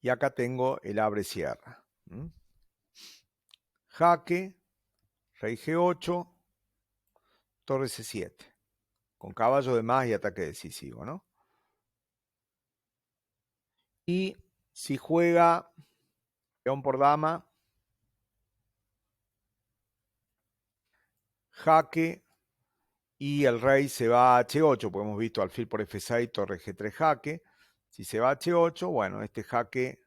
Y acá tengo el abre-cierra. Jaque, rey G8, torre C7. Con caballo de más y ataque decisivo, ¿no? Y si juega peón por dama, jaque, y el rey se va a H8, porque hemos visto alfil por F6, torre G3 jaque. Si se va a H8, bueno, este jaque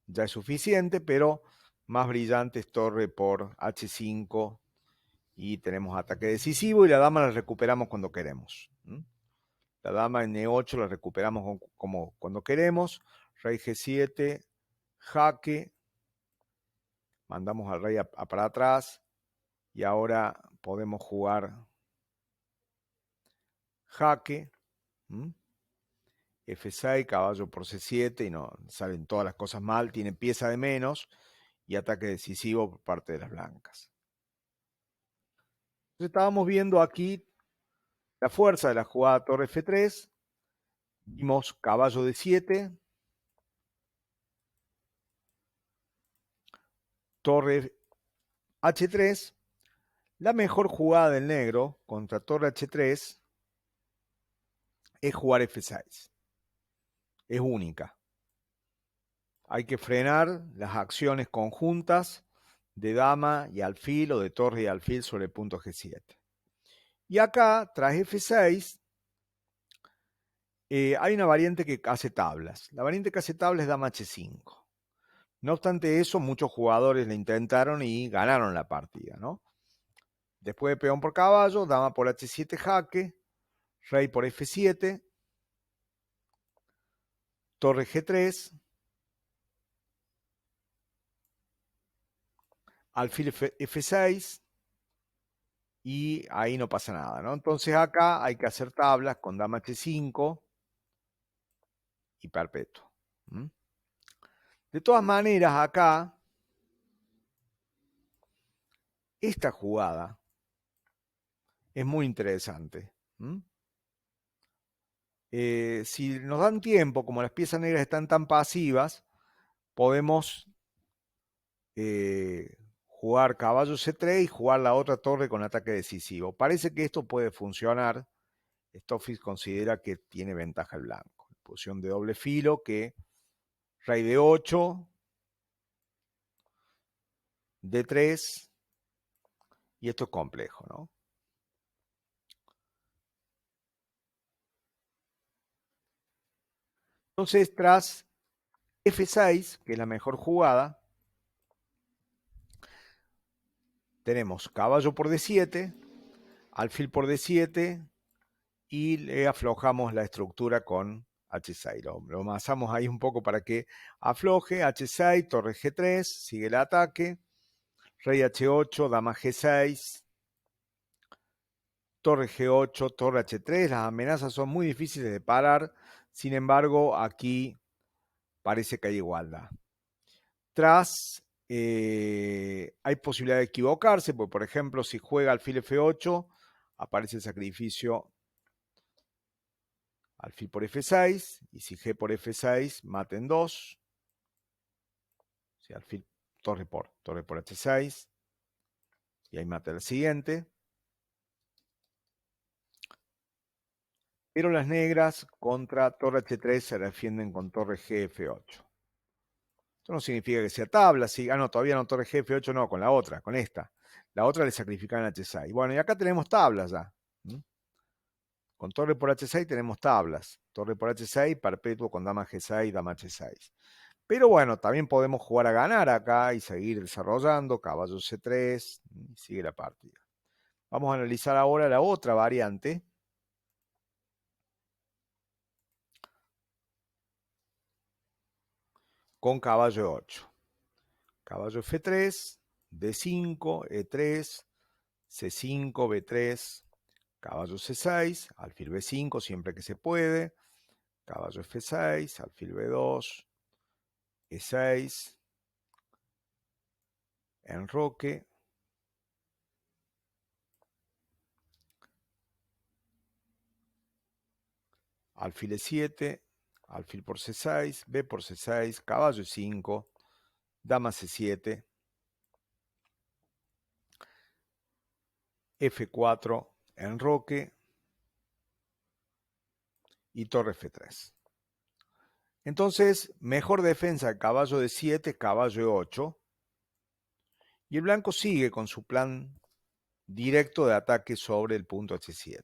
ya es suficiente, pero más brillante es torre por H5 y tenemos ataque decisivo y la dama la recuperamos cuando queremos. La dama en E8 la recuperamos como cuando queremos. Rey G7, jaque, mandamos al rey para atrás y ahora podemos jugar jaque. F6, caballo por C7 y no salen todas las cosas mal, tiene pieza de menos y ataque decisivo por parte de las blancas. Entonces estábamos viendo aquí la fuerza de la jugada torre F3, vimos caballo D7, torre H3, la mejor jugada del negro contra torre H3 es jugar F6, es única. Hay que frenar las acciones conjuntas de dama y alfil o de torre y alfil sobre el punto G7. Y acá, tras F6, hay una variante que hace tablas. La variante que hace tablas es dama H5. No obstante eso, muchos jugadores la intentaron y ganaron la partida, ¿no? Después de peón por caballo, dama por H7 jaque, rey por F7, torre G3, alfil F6 y ahí no pasa nada, ¿no? Entonces acá hay que hacer tablas con dama H5 y perpetuo. De todas maneras, acá, esta jugada es muy interesante. Si nos dan tiempo, como las piezas negras están tan pasivas, podemos jugar caballo C3 y jugar la otra torre con ataque decisivo. Parece que esto puede funcionar. Stoffis considera que tiene ventaja el blanco. Posición de doble filo que rey de 8, D3, y esto es complejo, ¿no? Entonces, tras F6, que es la mejor jugada, tenemos caballo por D7, alfil por D7 y le aflojamos la estructura con H6. Lo amasamos ahí un poco para que afloje. H6, torre G3, sigue el ataque. Rey H8, dama G6, torre G8, torre H3. Las amenazas son muy difíciles de parar. Sin embargo, aquí parece que hay igualdad. Tras, hay posibilidad de equivocarse, porque por ejemplo, si juega alfil F8, aparece el sacrificio alfil por F6, y si G por F6, maten 2. Si alfil, torre por H6, y ahí mata el siguiente. Pero las negras contra torre H3 se defienden con torre GF8. Esto no significa que sea tabla, sí. No, todavía no, torre GF8 no, con la otra, con esta. La otra le sacrifican H6. Bueno, y acá tenemos tablas ya. Con torre por H6 tenemos tablas. Torre por H6, perpetuo con dama G6, dama H6. Pero bueno, también podemos jugar a ganar acá y seguir desarrollando. Caballo C3, y sigue la partida. Vamos a analizar ahora la otra variante. Con caballo 8. Caballo F3, D5, E3, C5, B3, caballo C6, alfil B5 siempre que se puede, caballo F6, alfil B2, E6, enroque, alfil E7, alfil por C6, B por C6, caballo E5, dama C7, F4, enroque y torre F3. Entonces, mejor defensa, caballo de 7, caballo de 8. Y el blanco sigue con su plan directo de ataque sobre el punto H7.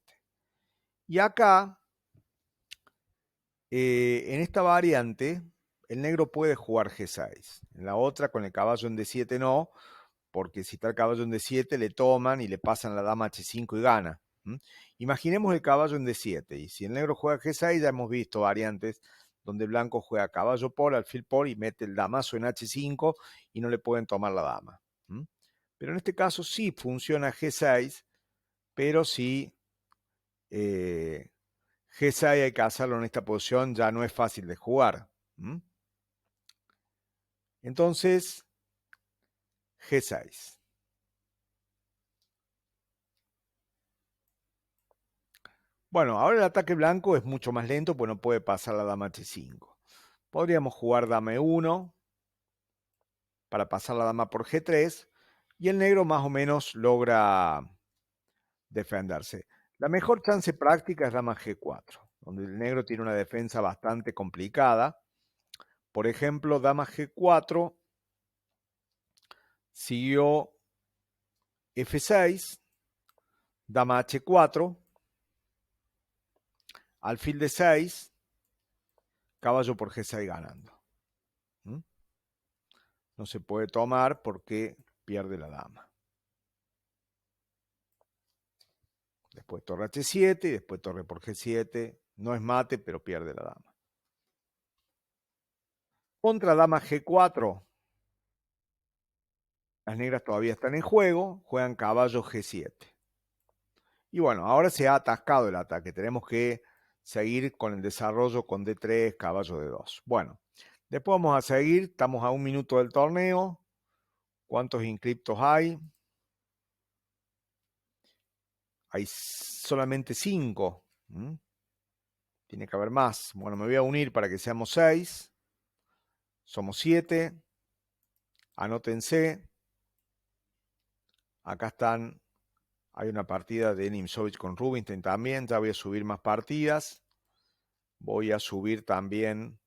Y acá, en esta variante, el negro puede jugar G6. En la otra, con el caballo en D7 no, porque si está el caballo en D7 le toman y le pasan la dama H5 y gana. Imaginemos el caballo en D7 y si el negro juega G6 ya hemos visto variantes donde el blanco juega caballo por, alfil por y mete el damazo en H5 y no le pueden tomar la dama. Pero en este caso sí funciona G6, pero si G6 hay que hacerlo en esta posición ya no es fácil de jugar. Entonces, G6. Bueno, ahora el ataque blanco es mucho más lento, pues no puede pasar la dama H5. Podríamos jugar dama E1 para pasar la dama por G3 y el negro más o menos logra defenderse. La mejor chance práctica es dama G4, donde el negro tiene una defensa bastante complicada. Por ejemplo, dama G4 siguió F6, dama H4, alfil D6, caballo por G6 ganando. No se puede tomar porque pierde la dama. Después torre H7 y después torre por G7. No es mate, pero pierde la dama. Contra dama G4. Las negras todavía están en juego. Juegan caballo G7. Y bueno, ahora se ha atascado el ataque. Tenemos que seguir con el desarrollo con D3, caballo D2. Bueno, después vamos a seguir. Estamos a 1 minuto del torneo. ¿Cuántos inscriptos hay? Hay solamente 5. Tiene que haber más. Bueno, me voy a unir para que seamos 6. Somos 7. Anótense. Acá están. Hay una partida de Nimzovich con Rubinstein también. Ya voy a subir más partidas. Voy a subir también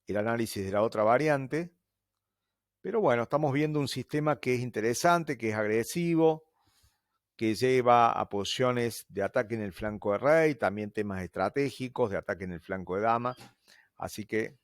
el análisis de la otra variante. Pero bueno, estamos viendo un sistema que es interesante, que es agresivo, que lleva a posiciones de ataque en el flanco de rey, también temas estratégicos de ataque en el flanco de dama. Así que